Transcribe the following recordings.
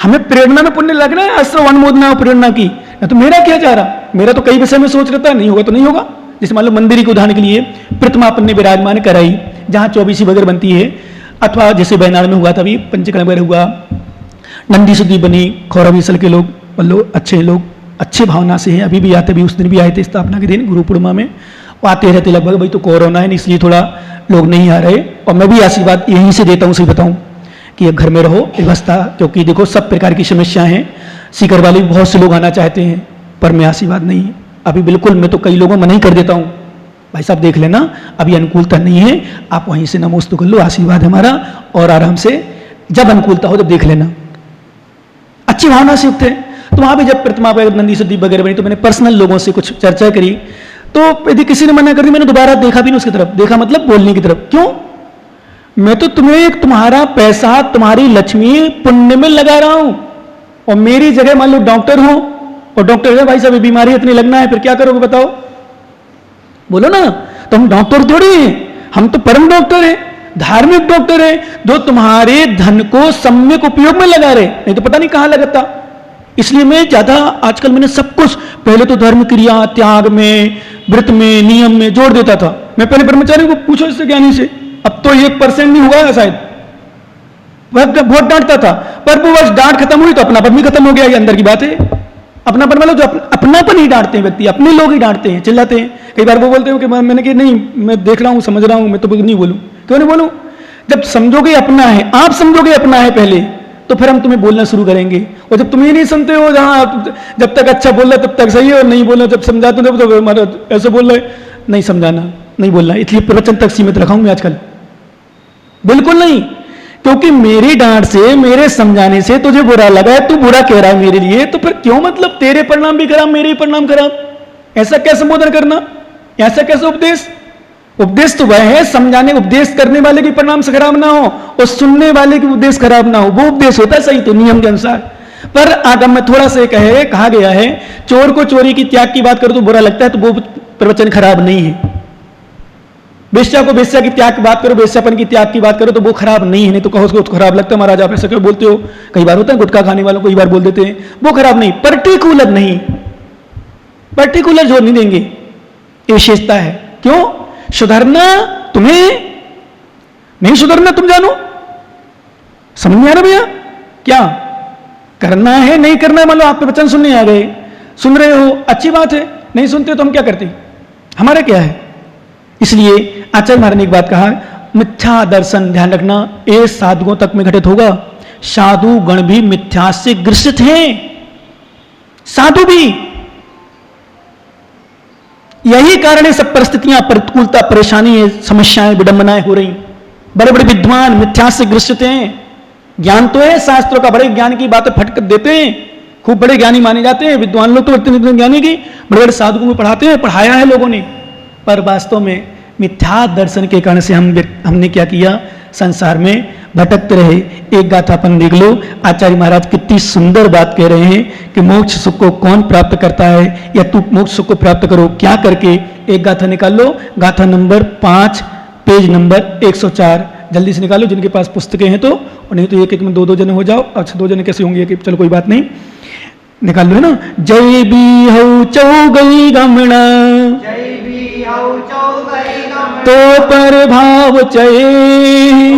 हमें प्रेरणा में पुण्य लगना है, आश्रव अनुमोदना प्रेरणा की, ना तो मेरा क्या जा रहा, मेरा तो कई विषय में सोच रहता है, नहीं होगा तो नहीं होगा। जैसे मान लो मंदिर के उदाहरण के लिए प्रतिमा अपन ने विराजमान कराई जहाँ 24 वगैरह बनती है, अथवा जैसे बैनार में हुआ था अभी पंचकर्म वगैरह हुआ, नंदी सुधी बनी, खौरावीसल के लोग मतलब अच्छे लोग अच्छे भावना से हैं, अभी भी आते, भी उस दिन भी आए थे स्थापना के दिन गुरु पूर्णिमा में, वो आते रहते लगभग। भाई तो कोरोना है इसलिए थोड़ा लोग नहीं आ रहे, और मैं भी आशीर्वाद यहीं से देता हूँ, सही बताऊँ कि अब घर में रहो व्यवस्था, क्योंकि देखो सब प्रकार की समस्या हैं, सीकर वाले भी बहुत से लोग आना चाहते हैं, पर मैं आशीर्वाद नहीं है अभी बिल्कुल, मैं तो कई लोगों मना ही कर देता हूँ, भाई साहब देख लेना अभी अनुकूलता नहीं है, आप वहीं से नमोस्तु कर लो, आशीर्वाद हमारा, और आराम से जब अनुकूलता हो जब देख लेना। अच्छी भावना से युक्त है। तो वहां भी जब प्रतिमा नंदी सुधी वगैरह बनी तो मैंने पर्सनल लोगों से कुछ चर्चा करी, तो यदि किसी ने मना कर दी, मैंने दोबारा देखा भी नहीं उसकी तरफ, देखा मतलब बोलने की तरफ, क्यों, मैं तो तुम्हें तुम्हारा पैसा तुम्हारी लक्ष्मी पुण्य में लगा रहा हूं, और मेरी जगह मान लो डॉक्टर हो, और डॉक्टर है भाई साहब बीमारी इतनी लगना है, फिर क्या करोगे बताओ, बोलो ना। तो हम डॉक्टर थोड़ी हैं, हम तो परम डॉक्टर हैं, धार्मिक डॉक्टर हैं, जो तुम्हारे धन को सम्यक उपयोग में लगा रहे, नहीं तो पता नहीं कहां लगता। इसलिए मैं ज्यादा आजकल मैंने सब कुछ पहले तो धर्म क्रिया त्याग में व्रत में नियम में जोड़ देता था। मैं पहले ब्रह्मचारी को पूछो इससे ज्ञानी से, अब तो 1% नहीं हुआ है शायद, वह बहुत डांटता था, पर वो बस डांट खत्म हुई तो अपनापन भी खत्म हो गया, ये अंदर की बात है। अपनापन मतलब जो अपनापन ही डांटते हैं व्यक्ति, अपने लोग ही डांटते हैं, चिल्लाते हैं। कई बार वो बोलते हैं कि मैंने कि नहीं मैं देख रहा हूं समझ रहा हूं, मैं तो नहीं बोलूं, क्यों नहीं बोलूं, जब समझोगे अपना है, आप समझोगे अपना है पहले, तो फिर हम तुम्हें बोलना शुरू करेंगे। और जब तुम ही नहीं सुनते हो, जहां जब तक अच्छा बोल रहा तब तक सही है, और नहीं बोलना जब समझाते हो तो हमारा ऐसे बोल रहे, नहीं समझाना नहीं बोलना, इसलिए प्रवचन तक सीमित रखा हूं मैं आजकल, बिल्कुल नहीं, क्योंकि मेरी डांट से मेरे समझाने से तुझे बुरा लगा है, तू बुरा कह रहा है मेरे लिए, तो फिर क्यों मतलब तेरे परिणाम भी खराब मेरे ही परिणाम खराब, ऐसा क्या संबोधन करना, ऐसा कैसे उपदेश। उपदेश तो वह है समझाने, उपदेश करने वाले की परिणाम से खराब ना हो और सुनने वाले की उपदेश खराब ना हो, वो उपदेश होता है सही तो नियम के अनुसार। पर आगम में थोड़ा सा कहा गया है, चोर को चोरी की त्याग की बात करो तो बुरा लगता है, तो वो प्रवचन खराब नहीं है। वेश्या को वेश्या की त्याग की बात करो, वेश्यापन की त्याग की बात करो तो वो खराब नहीं है, नहीं तो कहो उसको तो खराब लगता है, महाराज आप ऐसा क्यों बोलते हो, कई बार होता है गुटखा खाने वालों को कई बार बोल देते हैं, वो खराब नहीं, पर्टिकुलर नहीं, पर्टिकुलर जोर नहीं देंगे, ये विशेषता है। क्यों सुधरना तुम्हें नहीं, सुधरना तुम जानो, समझ में आ रहा भैया, क्या करना है नहीं करना है। मान लो आप वचन सुनने आ गए, सुन रहे हो अच्छी बात है, नहीं सुनते तो हम क्या करते, हमारा क्या है। इसलिए आचार्य महाराज ने एक बात कहा, मिथ्या दर्शन ध्यान रखना, ये साधुओं तक में घटित होगा, साधु गण भी मिथ्या से ग्रसित हैं, साधु भी, यही कारण है सब परिस्थितियां प्रतिकूलता परेशानी है, समस्याएं विडंबनाएं हो रही, बड़े बड़े विद्वान मिथ्या से ग्रसित हैं। ज्ञान तो है शास्त्रों का, बड़े ज्ञान की बातें फटक देते हैं, खूब बड़े ज्ञानी माने जाते हैं विद्वान लोग, तो इतने ज्ञानी की बड़े बड़े साधुओं को पढ़ाते हैं, पढ़ाया है लोगों ने, पर वास्तव में मिथ्या दर्शन के कारण से हमने क्या किया, संसार में भटकते रहे। एक गाथा अपन देख लो, आचार्य महाराज कितनी सुंदर बात कह रहे हैं कि मोक्ष सुख को कौन प्राप्त करता है, या तू मोक्ष सुख को प्राप्त करो क्या करके। एक गाथा निकाल लो, गाथा नंबर 5 पेज नंबर 104, जल्दी से निकालो जिनके पास पुस्तकें हैं तो, और नहीं तो एक एक में 2-2 जने हो जाओ। अच्छा 2 जने कैसे होंगे, चलो कोई बात नहीं, निकाल लो है ना। जय बी हौ चौगई गमना, तो पर भाव चये,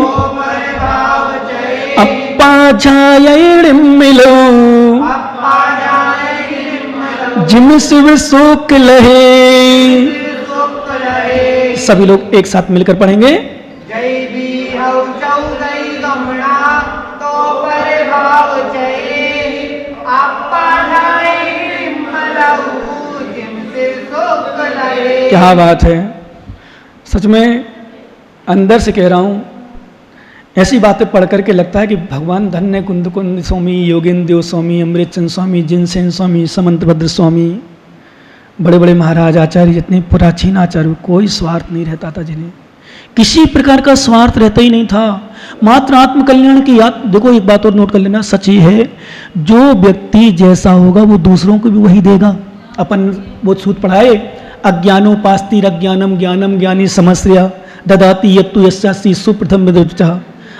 अप्पा छाय मिलो, जिम शिव शोक लहे। सभी लोग एक साथ मिलकर पढ़ेंगे, जय भी हौ चौगई गमना, तो पर भाव चये, अप्पा छाय मिलो, जिम शिव शोक लहे। क्या बात है, सच में अंदर से कह रहा हूं, ऐसी बातें पढ़ करके लगता है कि भगवान धन्य कुंद कुंद स्वामी, योगेंद्र देव स्वामी, अमृतचंद स्वामी, जिनसेन स्वामी, समंतभद्र स्वामी, बड़े बड़े महाराज आचार्य, जितने प्राचीन आचार्य, कोई स्वार्थ नहीं रहता था, जिन्हें किसी प्रकार का स्वार्थ रहता ही नहीं था, मात्र आत्मकल्याण की याद। देखो एक बात और नोट कर लेना, सच ही है, जो व्यक्ति जैसा होगा वो दूसरों को भी वही देगा। अपन वो सूत्र पढ़ाए, अज्ञानोपास्तिर अज्ञानम ज्ञानम ज्ञानी समस्या ददाति यत्तु यस्यास्ति सुप्रथम विदुच्चः।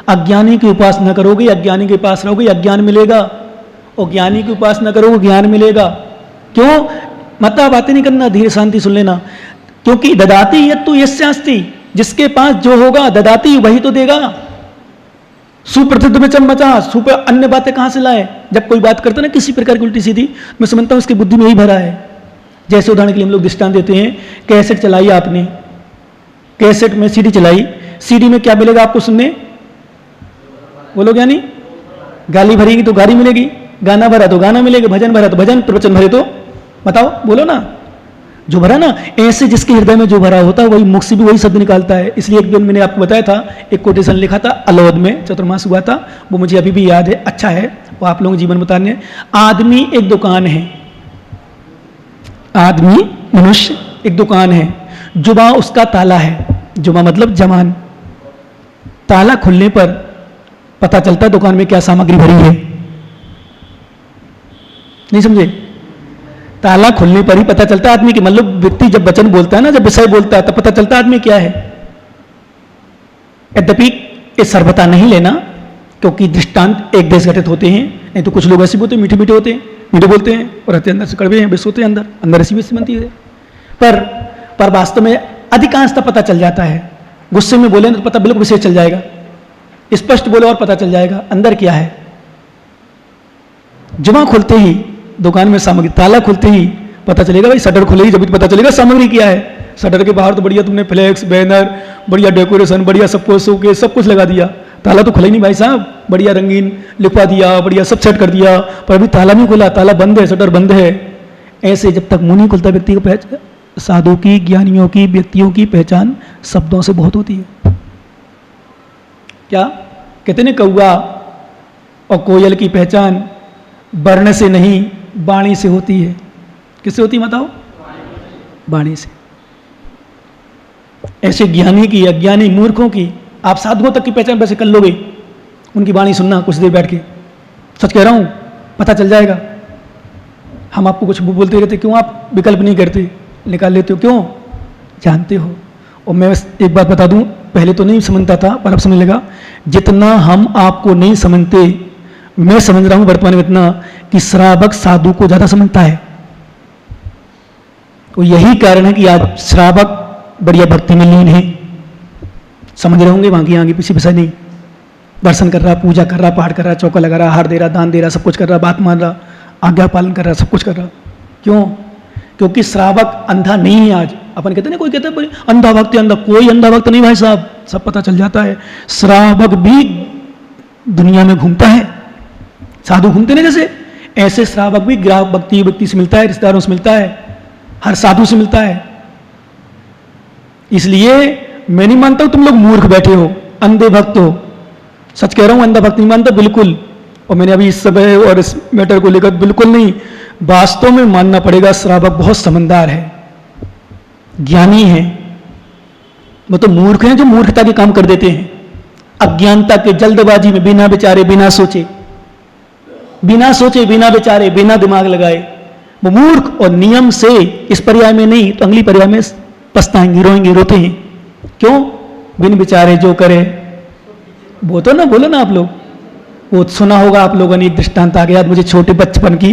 अज्ञानी की उपासना करोगे, अज्ञानी के पास रहोगे, अज्ञान मिलेगा, और ज्ञानी की उपासना करो, ज्ञान मिलेगा। क्यों? मता बातें नहीं करना, धीरे शांति सुन लेना। क्योंकि ददाती यत्तु यस्यास्ति, जिसके पास जो होगा ददाती वही तो देगा। सुप्रसिद्ध में चमचा, सुपर अन्य बातें कहां से लाए? जब कोई बात करता ना किसी प्रकार की उल्टी सीधी, मैं समझता हूं उसकी बुद्धि में यही भरा है। जैसे उदाहरण के लिए हम लोग दृष्टांत देते हैं, कैसेट चलाई आपने, कैसेट में सीडी चलाई, सीडी में क्या मिलेगा आपको सुनने? बोलो ज्ञानी, गाली भरेगी तो गाली मिलेगी, गाना भरा तो गाना मिलेगा, भजन भरा तो भजन, प्रवचन भरे तो बताओ, बोलो ना, जो भरा ना। ऐसे जिसके हृदय में जो भरा होता है वही मुख से भी वही शब्द निकालता है। इसलिए एक दिन मैंने आपको बताया था, एक कोटेशन लिखा था अलौद में, चतुर्मास हुआ था, वो मुझे अभी भी याद है, अच्छा है, वो आप लोगों के जीवन में उतारने। आदमी एक दुकान है, आदमी मनुष्य एक दुकान है, जुबा उसका ताला है, जुबा मतलब जमान। ताला खुलने पर पता चलता है दुकान में क्या सामग्री भरी है। नहीं समझे? ताला खुलने पर ही पता चलता है आदमी की, मतलब व्यक्ति जब वचन बोलता है ना, जब विषय बोलता है तब पता चलता है आदमी क्या है। यद्यपि ये सर्वथा नहीं लेना, क्योंकि दृष्टांत एक देश घटित होते हैं, नहीं तो कुछ लोग ऐसे बोलते हैं, मीठे मीठे होते हैं, मीठे बोलते हैं और रहते अंदर से कड़वे हैं, बेस होते हैं अंदर, अंदर ऐसी बेस बनती है। पर वास्तव में अधिकांशतः पता चल जाता है। गुस्से में बोले तो पता बिल्कुल विषय चल जाएगा, स्पष्ट बोलो और पता चल जाएगा अंदर क्या है। जुमा खुलते ही दुकान में सामग्री, ताला खुलते ही पता चलेगा, भाई शटर खुलेगी जब पता चलेगा सामग्री क्या है। शटर के बाहर तो बढ़िया तुमने फ्लैक्स, बैनर, बढ़िया डेकोरेशन, बढ़िया सब कुछ सब कुछ लगा दिया, ताला तो खुला ही नहीं भाई साहब, बढ़िया रंगीन लिखवा दिया, बढ़िया सब सेट कर दिया, पर अभी ताला नहीं खुला, ताला बंद है, शटर बंद है। ऐसे जब तक मुंह नहीं खुलता व्यक्ति को पहचान, साधु की, ज्ञानियों की, व्यक्तियों की पहचान शब्दों से बहुत होती है। क्या कहते हैं, कौआ और कोयल की पहचान वर्ण से नहीं वाणी से होती है। किससे होती है बताओ? वाणी से। ऐसे ज्ञानी की, अज्ञानी, मूर्खों की, आप साधुओं तक की पहचान वैसे कर लोगे, उनकी वाणी सुनना कुछ देर बैठ के, सच कह रहा हूं, पता चल जाएगा। हम आपको कुछ बोलते रहते, क्यों आप विकल्प नहीं करते, निकाल लेते हो, क्यों? जानते हो। और मैं एक बात बता दूं, पहले तो नहीं समझता था पर अब समझ लगा, जितना हम आपको नहीं समझते, मैं समझ रहा हूं वर्तमान में इतना कि श्रावक साधु को ज्यादा समझता है। तो यही कारण है कि आप श्रावक बढ़िया भक्ति में लीन है, समझ रहे होंगे, वहां की आगे पीछे विषय नहीं, दर्शन कर रहा, पूजा कर रहा, पाठ कर रहा, चौका लगा रहा, हार दे रहा, दान दे रहा, सब कुछ कर रहा, बात मान रहा, आज्ञा पालन कर रहा, सब कुछ कर रहा। क्यों? क्योंकि श्रावक अंधा नहीं है। आज अपन कहते ना, कोई कहता है अंधा भक्त, अंधा, कोई अंधा भक्त नहीं भाई साहब, सब पता चल जाता है। श्रावक भी दुनिया में घूमता है, साधु घूमते ना जैसे, ऐसे श्रावक भी ग्राहक भक्ति व्यक्ति से मिलता है, रिश्तेदारों से मिलता है, हर साधु से मिलता है। इसलिए मैं नहीं मानता हूं तुम लोग मूर्ख बैठे हो, अंधे भक्त हो, सच कह रहा हूं, अंधा भक्त नहीं मानता बिल्कुल। और मैंने अभी इस समय और इस मैटर को लेकर बिल्कुल नहीं, वास्तव में मानना पड़ेगा, श्रावक बहुत समझदार है, ज्ञानी है। वो तो मूर्ख हैं जो मूर्खता के काम कर देते हैं, अज्ञानता के जल्दबाजी में, बिना विचारे, बिना सोचे, बिना विचारे, बिना दिमाग लगाए, वो मूर्ख। और नियम से इस पर्याय में नहीं तो अगली पर्याय में पछताएंगे, रोएंगे, रोते हैं। क्यों? बिन विचारे जो करे वो तो ना, बोलो ना आप लोग, वो सुना होगा आप लोगों ने। एक दृष्टांत आ गया मुझे छोटे बचपन की।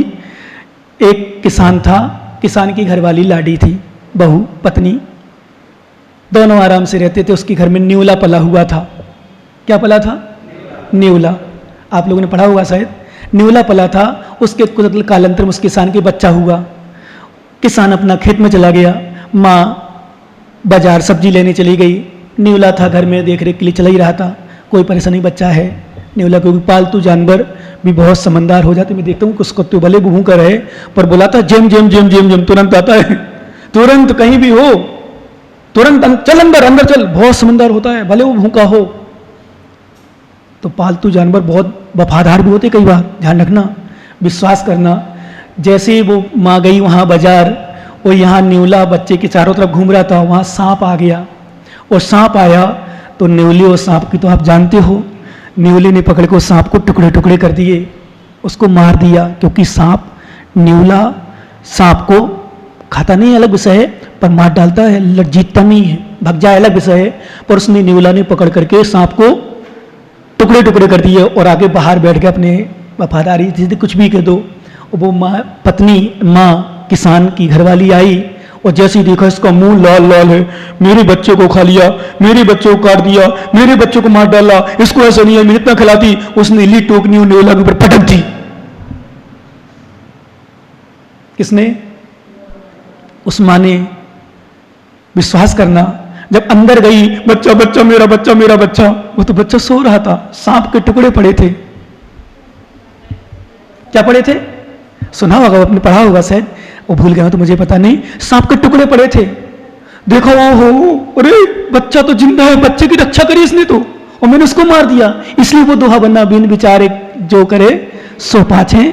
एक किसान था, किसान की घरवाली लाडी थी, बहू पत्नी, दोनों आराम से रहते थे। उसके घर में न्यूला पला हुआ था। क्या पला था? न्यूला। आप लोगों ने पढ़ा होगा शायद। न्यूला पला था, उसके कुछ कालांतर में उस किसान के बच्चा हुआ। किसान अपना खेत में चला गया, माँ बाजार सब्जी लेने चली गई, न्यूला था घर में देख रेख के लिए चला ही रहा था। कोई परेशानी, बच्चा है न्यूला, क्योंकि पालतू जानवर भी बहुत समझदार हो जाते। मैं देखता हूँ कुछ कुत्ते भले भूखा रहे पर बुलाता जेम जेम जेम जेम जेम, तुरंत आता है, तुरंत कहीं भी हो, तुरंत चल अंदर, अंदर चल, बहुत समझदार होता है भले वो भूखा हो। तो पालतू जानवर बहुत वफादार भी होते कई बार, ध्यान रखना, विश्वास करना। जैसे ही वो माँ गई वहाँ बाजार, और यहाँ न्यूला बच्चे के चारों तरफ घूम रहा था, वहाँ सांप आ गया। और सांप आया तो न्यूली और सांप की तो आप जानते हो, न्यूली ने पकड़ के सांप को टुकड़े टुकड़े कर दिए, उसको मार दिया। क्योंकि सांप, न्यूला सांप को खाता नहीं, अलग विषय है, पर मार डालता है, जीतता नहीं है, भग जाए अलग विषय है। पर उसने, न्यूला ने पकड़ करके सांप को टुकड़े टुकड़े कर दिए और आगे बाहर बैठ के अपने वफादारी थी, कुछ भी कह दो। वो माँ पत्नी माँ किसान की घरवाली आई और जैसे ही देखा इसका मुंह लाल लाल है, मेरे बच्चे को खा लिया, मेरे बच्चे को काट दिया, मेरे बच्चे को मार डाला, इसको ऐसा नहीं है, मैं इतना खिलाती, उसने ली टोकनी नेवला के ऊपर पटक दी। किसने? उस माँ ने। विश्वास करना, जब अंदर गई, बच्चा बच्चा मेरा बच्चा मेरा बच्चा, वो तो बच्चा सो रहा था, सांप के टुकड़े पड़े थे। क्या पड़े थे? सुना होगा, आपने पढ़ा होगा शायद, वो भूल गया तो मुझे पता नहीं। सांप के टुकड़े पड़े थे। देखो वो हो, अरे बच्चा तो जिंदा है, बच्चे की रक्षा करी इसने तो, और मैंने उसको मार दिया। इसलिए वो दोहा बना, बिन विचारे जो करे सो पाछे,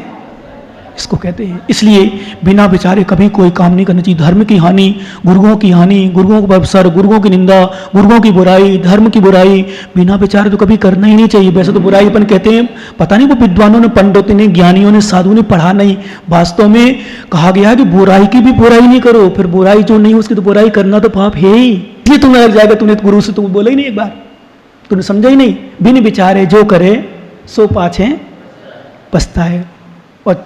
इसको कहते हैं। इसलिए बिना विचारे कभी कोई काम नहीं करना चाहिए। धर्म की हानि, गुरुओं की हानि, गुरुओं को अवसर, गुरुओं की निंदा, गुरुओं की बुराई, धर्म की बुराई बिना विचारे तो कभी करना ही नहीं चाहिए। वैसे तो बुराई अपन कहते हैं, पता नहीं वो विद्वानों ने, पंडितों ने, ज्ञानियों ने, साधुओं ने पढ़ा नहीं। वास्तव में कहा गया है कि बुराई की भी बुराई नहीं करो, फिर बुराई जो नहीं उसकी तो बुराई करना तो पाप है ही। इसलिए तुम्हें लग जाएगा, तूने गुरु से तुम बोला ही नहीं, एक बार तूने समझा ही नहीं। बिन विचारे जो करे सो पाछे पछताए। और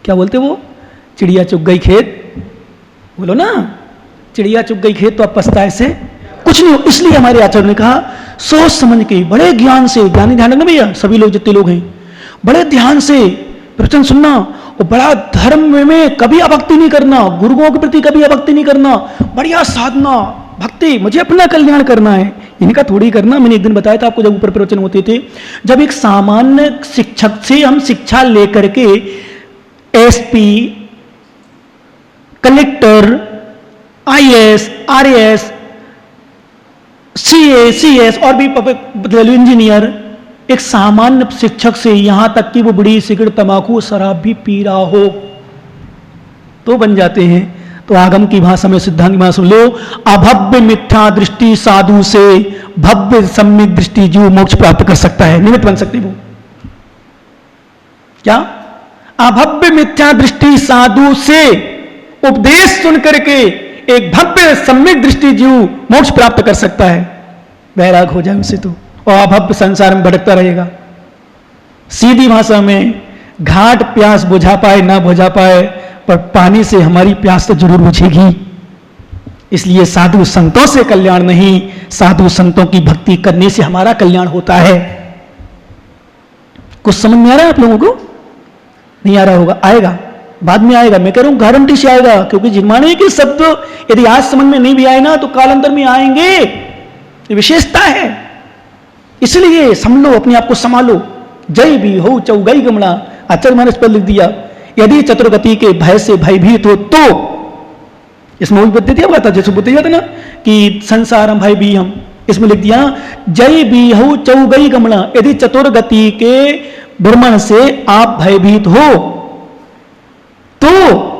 क्या बोलते वो, चिड़िया चुग गई खेत, बोलो ना, चिड़िया चुग गई खेत तो अब पछताए से कुछ नहीं हो। इसलिए हमारे आचार्य ने कहा सोच समझ के, बड़े ज्ञान से, ज्ञानी ध्यान रखना भैया, सभी लोग जितने लोग हैं, बड़े ध्यान से प्रवचन सुनना, और बड़ा धर्म में कभी अभक्ति नहीं करना, गुरुओं के प्रति कभी अभक्ति नहीं करना, बढ़िया साधना भक्ति, मुझे अपना कल्याण करना है, इनका थोड़ी करना। मैंने एक दिन बताया था आपको, जब ऊपर प्रवचन होते थे, जब एक सामान्य शिक्षक से हम शिक्षा लेकर के SP, collector, IAS, RAS, CA, CS और भी इंजीनियर, एक सामान्य शिक्षक से, यहां तक कि वो बीड़ी सिगरेट तंबाकू शराब भी पी रहा हो तो बन जाते हैं। तो आगम की भाषा में, सिद्धांत की भाषा में लो, अभव्य मिथ्या दृष्टि साधु से भव्य सम्यक दृष्टि जीव मोक्ष प्राप्त कर सकता है, निमित्त बन सकती वो। क्या? अभव्य मिथ्या दृष्टि साधु से उपदेश सुन करके एक भव्य सम्यक दृष्टि जीव मोक्ष प्राप्त कर सकता है। वैराग हो जाए उसे तो, और अभव्य संसार में भटकता रहेगा। सीधी भाषा में, घाट प्यास बुझा पाए ना बुझा पाए, पर पानी से हमारी प्यास तो जरूर बुझेगी। इसलिए साधु संतों से कल्याण नहीं, साधु संतों की भक्ति करने से हमारा कल्याण होता है। कुछ समझ में आ रहा है आप लोगों को? नहीं आ रहा होगा, आएगा, बाद में आएगा, मैं कह रहा हूं गारंटी से आएगा, क्योंकि जिनमाने के शब्द यदि आज समझ में नहीं भी आए ना तो कालांतर में आएंगे, ये विशेषता है। इसलिए समझ लो, अपने आप को संभालो। जय भी हो चौगई गमना, आचार्य महाराज पर लिख दिया, यदि चतुर्गति के भय से भयभीत हो तो, इसमें वही बुद्धि दिया हुआ था जैसे बुद्धि था ना कि संसार हम भय भी हम, इसमें लिख दिया जय भी हो चौगई गमना, यदि चतुर्गति के भ्रमण से आप भयभीत हो तो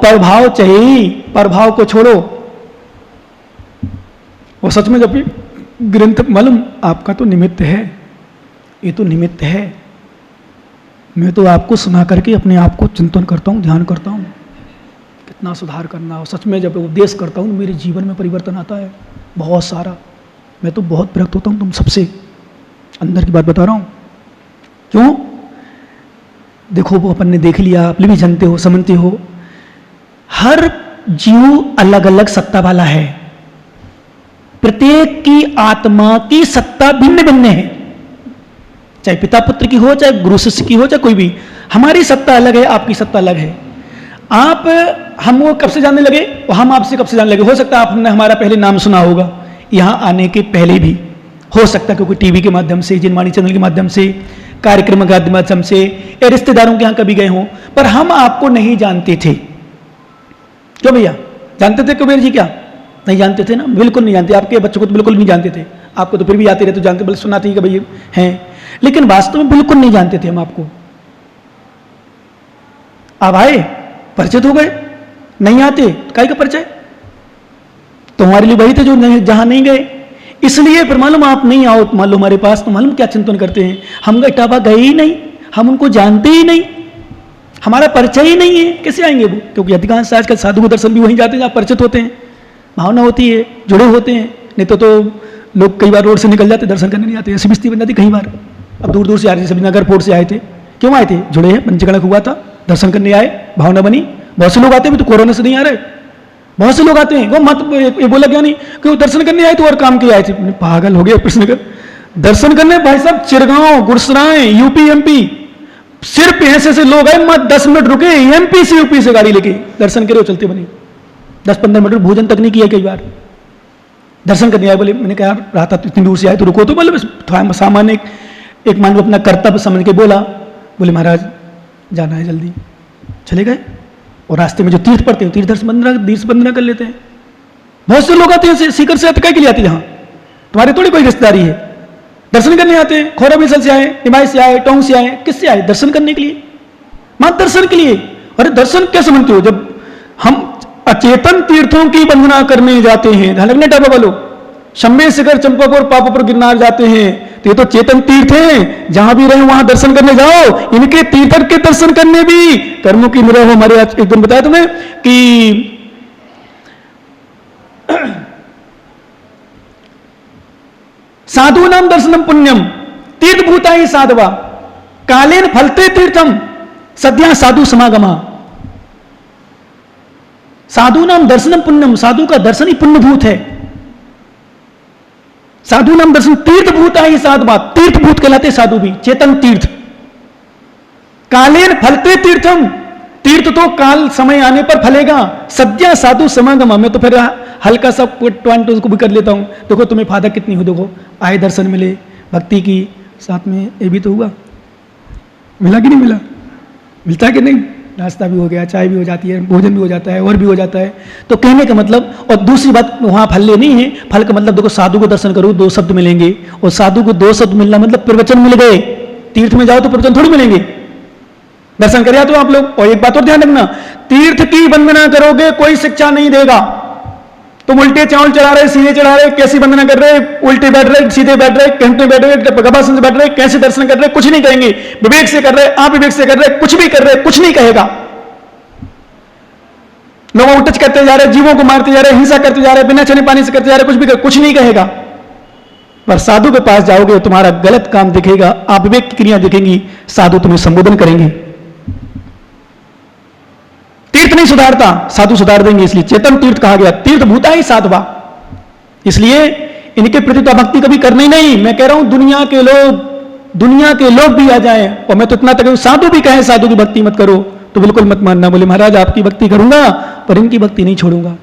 प्रभाव चाहिए, प्रभाव को छोड़ो। और सच में जब ग्रंथ मालूम, आपका तो निमित्त है, ये तो निमित्त है। मैं तो आपको सुना करके अपने आप को चिंतन करता हूँ, ध्यान करता हूँ कितना सुधार करना। और सच में जब उपदेश करता हूँ मेरे जीवन में परिवर्तन आता है बहुत सारा। मैं तो बहुत विरक्त होता हूँ तुम सबसे, अंदर की बात बता रहा हूँ। क्यों? देखो वो अपन ने देख लिया, आप भी जानते हो, समझते हो, हर जीव अलग अलग सत्ता वाला है। प्रत्येक की आत्मा की सत्ता भिन्न भिन्न है, चाहे पिता पुत्र की हो, चाहे गुरु शिष्य की हो, चाहे कोई भी। हमारी सत्ता अलग है, आपकी सत्ता अलग है। आप हमको कब से जानने लगे और हम आपसे कब से जानने लगे? हो सकता है आपने हमारा पहले नाम सुना होगा यहां आने के पहले भी, हो सकता है क्योंकि टीवी के माध्यम से, जिनवाणी चैनल के माध्यम से, कार्यक्रम के माध्यम से, या रिश्तेदारों के यहां कभी गए हों, पर हम आपको नहीं जानते थे। क्यों भैया? जानते थे कुबेर जी? क्या नहीं जानते थे ना? बिल्कुल नहीं जानते। आपके बच्चों को तो बिल्कुल नहीं जानते थे, आपको तो फिर भी आते रहे तो जानते, बल्कि सुनाते ही कि भाई हैं, लेकिन वास्तव में बिल्कुल नहीं जानते थे हम आपको। अब आए, परिचित हो गए, नहीं आते काहे का परिचय? तो हमारे लिए वही थे जो जहां नहीं गए। इसलिए फिर मालूम आप नहीं आओ, मान लो हमारे पास, तो मालूम क्या चिंतन करते हैं, हम इटावा गए ही नहीं, हम उनको जानते ही नहीं, हमारा परिचय ही नहीं है, कैसे आएंगे वो? क्योंकि अधिकांश आजकल साधु के दर्शन भी वहीं जाते हैं जहाँ परिचित होते हैं, भावना होती है, जुड़े होते हैं। नहीं तो लोग कई बार रोड से निकल जाते, दर्शन करने नहीं आते, ऐसी स्थिति बन जाती कई बार। अब दूर दूर से आ रहे थे, सभी नगर फोर्ट से आए थे, क्यों आए थे? जुड़े हैं, पंचगणक हुआ था, दर्शन करने आए, भावना बनी। बहुत से लोग आते हैं, तो कोरोना से नहीं आ रहे, बहुत से लोग आते हैं। वो मत ये बोला क्या नहीं कि वो दर्शन करने आए थे और काम के आए थे। पागल हो गया प्रश्न कर, दर्शन करने भाई साहब चिरगांव, गुरसराय, यूपी एमपी, सिर्फ ऐसे लोग आए, मत 10 मिनट रुके, एमपी से यूपी से गाड़ी लेके दर्शन करे और चलते बने। 10-15 मिनट भोजन तक नहीं किया कई बार, दर्शन करने आए। बोले, मैंने कहा रहा था इतनी दूर से आए तो रुको, तो बोले थोड़ा सामान्य एक मान लो अपना कर्तव्य समझ के बोला। बोले महाराज जाना है जल्दी, चले गए। और रास्ते में जो तीर्थ पड़ते हैं तीर्थ बंदना कर लेते हैं। बहुत से लोग आते हैं सीकर से अटका के लिए आते हैं, यहाँ तुम्हारे थोड़ी कोई रिश्तेदारी है, दर्शन करने आते हैं। खोरा बिसल से आए, निमाई से आए, टोंग से आए, किससे आए? दर्शन करने के लिए, मात्र दर्शन के लिए। अरे दर्शन कैसे बनते हो? जब हम अचेतन तीर्थों की वंदना करने जाते हैं, ध्यान रखने टापा वालों, शम्बे शिखर, चंपापुर, पापापुर, गिरनार जाते हैं, तो ये तो चेतन तीर्थ हैं, जहां भी रहे वहां दर्शन करने जाओ। इनके तीर्थर के दर्शन करने भी कर्मों की निरह हो। हमारे आज एक दिन बताया तुम्हें कि साधु नाम दर्शनम पुण्यम तीर्थ भूता ही साधवा कालेन फलते तीर्थम सद्या साधु समागमा। साधु नाम दर्शनम पुण्यम, साधु का दर्शन ही पुण्यभूत है। साधु नाम दर्शन तीर्थ भूता ही साधवा, तीर्थ भूत कहलाते साधु भी, चेतन तीर्थ। कालेन फलते तीर्थम, तीर्थ तो काल समय आने पर फलेगा। सद्या साधु समागम, मैं तो फिर हल्का सा पॉइंट उसको भी कर लेता हूं। देखो तुम्हें फायदा कितनी हो, देखो आए दर्शन मिले, भक्ति की, साथ में ये भी तो हुआ, मिला कि नहीं मिला? मिलता है कि नहीं? नाश्ता भी हो गया, चाय भी हो जाती है, भोजन भी हो जाता है, और भी हो जाता है। तो कहने का मतलब, और दूसरी बात वहां फल ले नहीं है, फल का मतलब देखो साधु को दर्शन करो 2 शब्द मिलेंगे, और साधु को 2 शब्द मिलना मतलब प्रवचन मिल गए। तीर्थ में जाओ तो प्रवचन थोड़ी मिलेंगे, दर्शन करे तो आप लोग। और एक बात और ध्यान रखना, तीर्थ की वंदना करोगे कोई शिक्षा नहीं देगा। तुम उल्टे चावल चढ़ा रहे, सीधे चढ़ा रहे, कैसी वंदना कर रहे, उल्टे बैठ रहे, सीधे बैठ रहे, घंटे बैठ रहे, गभासन से बैठ रहे, कैसे दर्शन कर रहे, कुछ नहीं कहेंगे। विवेक से कर रहे, आप विवेक से कर रहे, कुछ भी कर रहे, कुछ नहीं कहेगा। लोगों को टच करते जा रहे, जीवों को मारते जा रहे, हिंसा करते जा रहे, बिना चने पानी से करते जा रहे, कुछ भी कर, कुछ नहीं कहेगा। पर साधु के पास जाओगे तुम्हारा गलत काम दिखेगा, आप विवेक की क्रिया दिखेंगी, साधु तुम्हें संबोधन करेंगे। तीर्थ नहीं सुधारता, साधु सुधार देंगे, इसलिए चेतन तीर्थ कहा गया। तीर्थ भूता ही साधवा, इसलिए इनके प्रति तो भक्ति कभी करनी नहीं। मैं कह रहा हूं दुनिया के लोग भी आ जाएं, और मैं तो इतना तक साधु भी कहे साधु की भक्ति मत करो, तो बिल्कुल मत मानना। बोले महाराज आपकी भक्ति करूंगा पर इनकी भक्ति नहीं छोड़ूंगा।